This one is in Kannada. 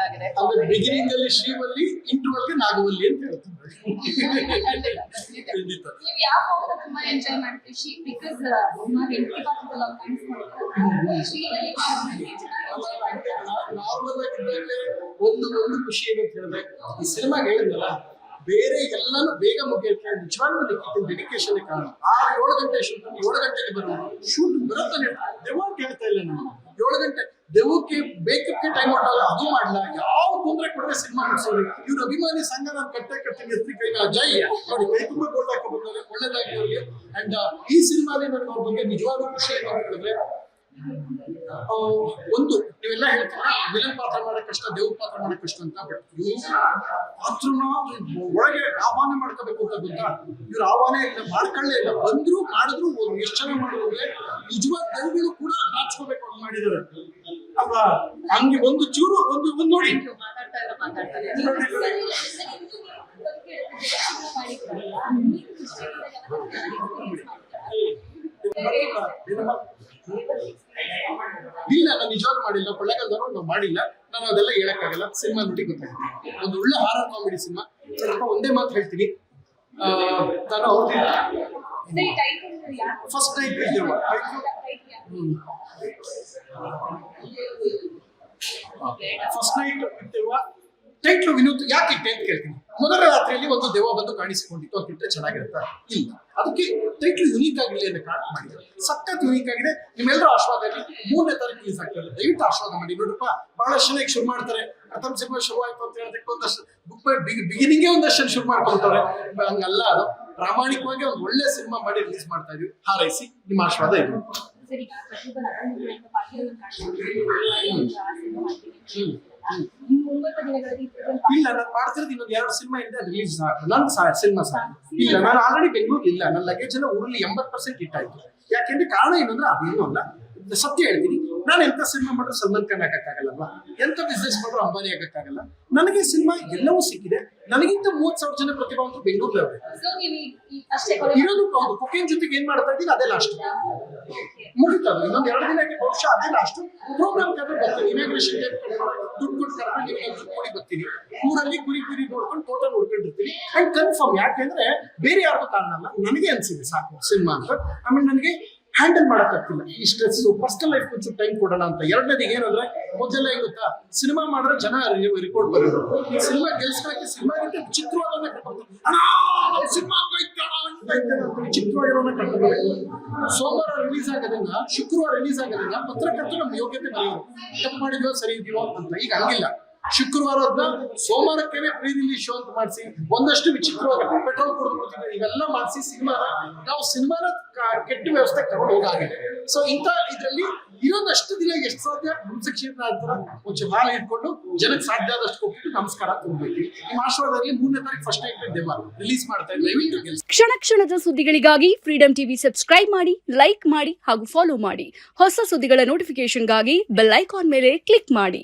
ಆಗಿದೆ. ಅಂದ್ರೆ ಬಿಗಿನಿಂಗ್ ಅಲ್ಲಿ ಶ್ರೀವಲ್ಲಿ, ಇಂಟರ್ವಲ್ ಗೆ ನಾಗವಲ್ಲಿ ಅಂತ ಹೇಳ್ತಾರೆ. ಖಂಡಿತ. ನೀವು ಯಾವ ಪಾತ್ರ ತುಂಬಾ ಎಂಜಾಯ್ ಮಾಡ್ತೀವಿ? ಶಿ ಬಿಕಾಸ್ ನಾವು ಹೆಂಡತಿ ಪಾತ್ರದಲ್ಲಿ ನಾವು ಕಾಣಿಸ್ಕೊಂಡಿದ್ದೀವಿ. ಶ್ರೀವಲ್ಲಿ ನಾರ್ಮಲ್ ಆಗಿದ್ದಾಗಲೇ ಒಂದು ಖುಷಿ ಏನು ಅಂತ ಹೇಳಿದ್ರೆ, ಈ ಸಿನಿಮಾಗೆ ಹೇಳಿದ್ನಲ್ಲ, ಬೇರೆ ಎಲ್ಲಾನು ಬೇಗ ಮುಗಿಯುತ್ತೆ, ನಿಜವಾಗ್ಲೂ ಡೆಡಿಕೇಶನ್ ಕಾರಣ. 7 ಗಂಟೆ ಶೂಟ್, 7 ಗಂಟೆಗೆ ಬರೋದು, ಶೂಟ್ ಬರುತ್ತಾನೆ. ದೆವ್ವ ಕೇಳ್ತಾ ಇಲ್ಲ ನಾನು, 7 ಗಂಟೆ ದೆವ್ವಕ್ಕೆ ಬೇಕಕ್ಕೆ ಟೈಮ್ ಔಟ್ ಆಗಲ್ಲ, ಅದು ಮಾಡಲ್ಲ, ಯಾವ ತೊಂದರೆ ಕೊಡದೆ ಸಿನಿಮಾ ಮುಗಿಸೋದು. ಇವ್ರ ಅಭಿಮಾನಿ ಸಂಘ ನಾನು ಕಟ್ತೀನಿ ಎಸ್ತಿ ಕೈನ ಜೈ ನೋಡಿ, ಕೈ ತುಂಬ ಗೋಲ್ಡ್ ಹಾಕೊಂಡ್ಬರ್ತಾರೆ, ಒಳ್ಳೇದಾಗಿ ಅವ್ರಿಗೆ. ಅಂಡ್ ಈ ಸಿನಿಮಾಲಿ ನನಗೆ ಅವ್ರ ಬಗ್ಗೆ ನಿಜವಾಗ್ಲೂ ಖುಷಿ ಏನು ಅಂತ ಹೇಳಿದ್ರೆ, ಒಂದು ನೀವೆಲ್ಲ ಹೇಳ್ತೀರಾ ವಿಲನ್ ಪಾತ್ರ ಮಾಡಕ್ ಕಷ್ಟ, ದೇವ್ರ ಪಾತ್ರ ಮಾಡಕ್ ಕಷ್ಟ ಅಂತ. ಬಟ್ ಇವ್ರು ಪಾತ್ರನ ಒಳಗೆ ಆಹ್ವಾನ ಮಾಡ್ಕೋಬೇಕು ಅಂತ ಗೊತ್ತಾ. ಇವ್ರು ಆಹ್ವಾನ ಇಲ್ಲ, ಮಾಡ್ಕೊಳ್ಳೇ ಇಲ್ಲ, ಬಂದ್ರು ಮಾಡಿದ್ರು ಎಷ್ಟು ಚೆನ್ನಾಗಿ ಮಾಡಿದ್ರೆ ನಿಜವಾದ ದೇವ್ಗಳು ಕೂಡ ನಾಚ್ಕೋಬೇಕು ಅಂತ ಮಾಡಿದ್ದಾರೆ ಅಲ್ವಾ. ಹಂಗೆ ಒಂದು ಚೂರು ಒಂದು ನೋಡಿ ಇಲ್ಲ, ನಾನು ನಿಜವಾಗ್ಲೂ ಮಾಡಿಲ್ಲ, ಕೊಳ್ಳೇಗಾಲದವರು ನಾವು ಮಾಡಿಲ್ಲ. ನಾನು ಅದೆಲ್ಲ ಹೇಳಕ್ಕಾಗಲ್ಲ, ಸಿನಿಮಾ ನೋಡಿ ಗೊತ್ತಾಗುತ್ತೆ. ಒಂದು ಒಳ್ಳೆ ಹಾರರ್ ಕಾಮಿಡಿ ಸಿನಿಮಾ. ಸ್ವಲ್ಪ ಒಂದೇ ಮಾತು ಹೇಳ್ತೀನಿ, ನಾನು ಫಸ್ಟ್ ನೈಟ್ ಇದ್ದೇವ ಫಸ್ಟ್ ನೈಟ್ ಇದ್ದೇವ ಟೈಟ್ಲು ವಿನೂತ್ ಯಾಕೆ ಇಟ್ಟೆ ಅಂತ ಕೇಳ್ತೀನಿ. ಮೊದಲ ರಾತ್ರಿಯಲ್ಲಿ ಒಂದು ದೆವ್ವ ಬಂದು ಕಾಣಿಸಿಕೊಂಡಿತ್ತು ಅಂತ ಇಟ್ಟರೆ ಚೆನ್ನಾಗಿರುತ್ತಾ? ಇಲ್ಲ, ಅದಕ್ಕೆ ಟೈಟ್ಲು ಯುನೀಕ್ ಆಗಿರಲಿ ಅಂತ ಕಾರಣ ಮಾಡಿದ್ದಾರೆ. ಸಖತ್ ಯುನೀಕ್ ಆಗಿದೆ. ನಿಮ್ಮೆಲ್ಲರೂ ಆಶೀರ್ವಾದ ಆಗಲಿ. 3ನೇ ತಾರೀಕು ರಿಲೀಸ್ ಆಗ್ತದೆ, ದಯವಿಟ್ಟು ಆಶೀರ್ವಾದ ಮಾಡಿ. ನೋಡ್ರಪ್ಪ, ಬಹಳಷ್ಟು ಜನ ಶುರು ಮಾಡ್ತಾರೆ, ಪ್ರಥಮ ಸಿನಿಮಾ ಶುರು ಆಯ್ತು ಅಂತ ಹೇಳೋದಕ್ಕೆ ಒಂದಷ್ಟು ಬಿಗಿನಿಂಗೇ ಒಂದಷ್ಟು ಶುರು ಮಾಡ್ಕೊಳ್ತಾರೆ. ಹಂಗಲ್ಲ, ಅದು ಪ್ರಾಮಾಣಿಕವಾಗಿ ಒಂದು ಒಳ್ಳೆ ಸಿನಿಮಾ ಮಾಡಿ ರಿಲೀಸ್ ಮಾಡ್ತಾ ಇದೀವಿ. ಹಾರೈಸಿ, ನಿಮ್ಮ ಆಶೀರ್ವಾದ ಇದೆ. ಇಲ್ಲ, ನಾನು ಮಾಡ್ತಿರೋದು ಇನ್ನೊಂದು 2 ಸಿನಿಮಾ ಇದೆ, ಅದು ರಿಲೀಸ್ ನನ್ನ ಸಿನಿಮಾ ಸಹ ಇಲ್ಲ. ನಾನು ಆಲ್ರೆಡಿ ಬೆಂಗಳೂರು ಇಲ್ಲ, ನನ್ನ ಲಗೇಜ್ ಎಲ್ಲ ಊರಲ್ಲಿ 80% ಇಟ್ಟಾಯ್ತು. ಯಾಕೆಂದ್ರೆ ಕಾರಣ ಏನಂದ್ರೆ ಅದೇನು ಅಲ್ಲ, ಸತ್ಯ ಹೇಳ್ತೀನಿ. ನಾನು ಎಂತ ಸಿನಿಮಾ ಮಾಡಿದ್ರು ಸಲ್ಮಾನ್ ಖಾನ್ ಆಗಕ್ಕಾಗಲ್ಲಲ್ವಾ, ಎಂತ ಬಿಸ್ನೆಸ್ ಮಾಡಿದ್ರು ಅಂಬಾನಿ ಆಗಕ್ಕಾಗಲ್ಲ. ನನಗೆ ಸಿನಿಮಾ ಎಲ್ಲವೂ ಸಿಕ್ಕಿದೆ. ನನಗಿಂತ 30,000 ಜನ ಪ್ರತಿಭಾವಂತರು ಬೆಂಗಳೂರಲ್ಲೇ ಇರೋದು. ಹೌದು, ಕುಕಿಂಗ್ ಜೊತೆಗೆ ಏನ್ ಮಾಡ್ತಾ ಇದ್ದೀನಿ ಅದೇ ಲಾಸ್ಟ್ ಮುಗಿತದೆ. ಇನ್ನೊಂದು 2 ದಿನಕ್ಕೆ ಬಹುಶಃ ಅದೇ ಲಾಸ್ಟ್ ಪ್ರೋಗ್ರಾಮ್ ಕರೆದು ಬರ್ತೀನಿ. ಇನಾಗ್ರೇಷನ್ ದುಡ್ಡು ಕೊಟ್ಟು ಕರ್ಕೊಂಡು ದುಡ್ಡು ಕೊಡಿ ಬರ್ತೀನಿ. ಊರಲ್ಲಿ ಕುರಿ ನೋಡ್ಕೊಂಡು ತೋಟ ನೋಡ್ಕೊಂಡಿರ್ತೀನಿ. ಅಂಡ್ ಕನ್ಫರ್ಮ್, ಯಾಕೆಂದ್ರೆ ಬೇರೆ ಯಾರಿಗೂ ಕಾರಣ ಅಲ್ಲ, ನನಗೆ ಅನ್ಸಿದೆ ಸಾಕು ಸಿನಿಮಾ ಅಂತ. ಆಮೇಲೆ ನನಗೆ ಹ್ಯಾಂಡಲ್ ಮಾಡಕ್ಕಾಗ್ತಿಲ್ಲ ಈ ಸ್ಟ್ರೆಸ್. ಪರ್ಸನಲ್ ಲೈಫ್ కొంచెం ಟೈಮ್ ಕೊಡೋಣ ಅಂತ. 2ನೇದಿಗೆ ಏನಂದ್ರೆ, ಮೊದಲೆಲ್ಲ ಹೆಂಗ್ ಗೊತ್ತಾ, ಸಿನಿಮಾ ಮಾಡಿದ್ರೆ ಜನ ರಿಪೋರ್ಟ್ ಬರೋದು. ಈ ಸಿನಿಮಾ ಗೆಲ್ಸ್ಕೊಳಕ್ಕೆ ಸಿನಿಮಾಗಿಂತ ವಿಚಿತ್ರವಾದವನ್ನ ಕರ್ಕೊಂಡು ಸಿನಿಮಾ ವಿಚಿತ್ರವಾಗಿರೋನ ಕರ್ಕೊಂಡು ಸೋಮವಾರ ರಿಲೀಸ್ ಆಗೋದ್ರಿಂದ, ಶುಕ್ರವಾರ ರಿಲೀಸ್ ಆಗೋದ್ರಿಂದ ಪತ್ರಕರ್ತರು ನಮ್ಮ ಯೋಗ್ಯತೆ ಬರೆಯೋರು, ತಪ್ಪು ಮಾಡಿದ್ಯೋ ಸರಿ ಇದೆಯೋ ಅಂತ. ಈಗ ಹಂಗಿಲ್ಲ, ಶುಕ್ರವಾರದ ಸೋಮವಾರಕ್ಕೆ ಪ್ರೀ ರಿಲೀಸ್ ಶೋ ಅಂತ ಮಾಡಿಸಿ ಒಂದಷ್ಟು ವಿಚಿತ್ರವಾಗಿ ಪೆಟ್ರೋಲ್ ಕೊಡ್ಬಿಡ್ತೀವಿ. ಇವೆಲ್ಲ ಮಾಡಿಸಿ ಸಿನಿಮಾನ ಕೆಟ್ಟ ವ್ಯವಸ್ಥೆ ತಗೊಂಡು ಹೋಗಾಗಿದೆ. ಸೊ ಇಂಥ ಇದರಲ್ಲಿ ಇರೋದಷ್ಟು ದಿನ ಎಷ್ಟು ಸಾಧ್ಯ ಕ್ಷೇತ್ರ ಆಡ್ತಾರ ಒಂಚೂರು ಮಾಲ ಇಟ್ಕೊಂಡು ಜನಕ್ಕೆ ಸಾಧ್ಯ ಆದಷ್ಟು ಕೊಟ್ಟು ನಮಸ್ಕಾರ ತುಂಬಬೇಕು. ನಿಮ್ಮ ಆಶೀರ್ವಾದದಲ್ಲಿ 3ನೇ ತಾರೀಕು ಫಸ್ಟ್ ನೈಟ್ ದೆವ್ವ ರಿಲೀಸ್ ಮಾಡ್ತಾ ಇದ್ದೀವಿ. ಕ್ಷಣ ಕ್ಷಣದ ಸುದ್ದಿಗಳಿಗಾಗಿ ಫ್ರೀಡಂ ಟಿವಿ ಸಬ್ಸ್ಕ್ರೈಬ್ ಮಾಡಿ, ಲೈಕ್ ಮಾಡಿ ಹಾಗೂ ಫಾಲೋ ಮಾಡಿ. ಹೊಸ ಸುದ್ದಿಗಳ ನೋಟಿಫಿಕೇಶನ್ಗಾಗಿ ಬೆಲ್ ಐಕಾನ್ ಮೇಲೆ ಕ್ಲಿಕ್ ಮಾಡಿ.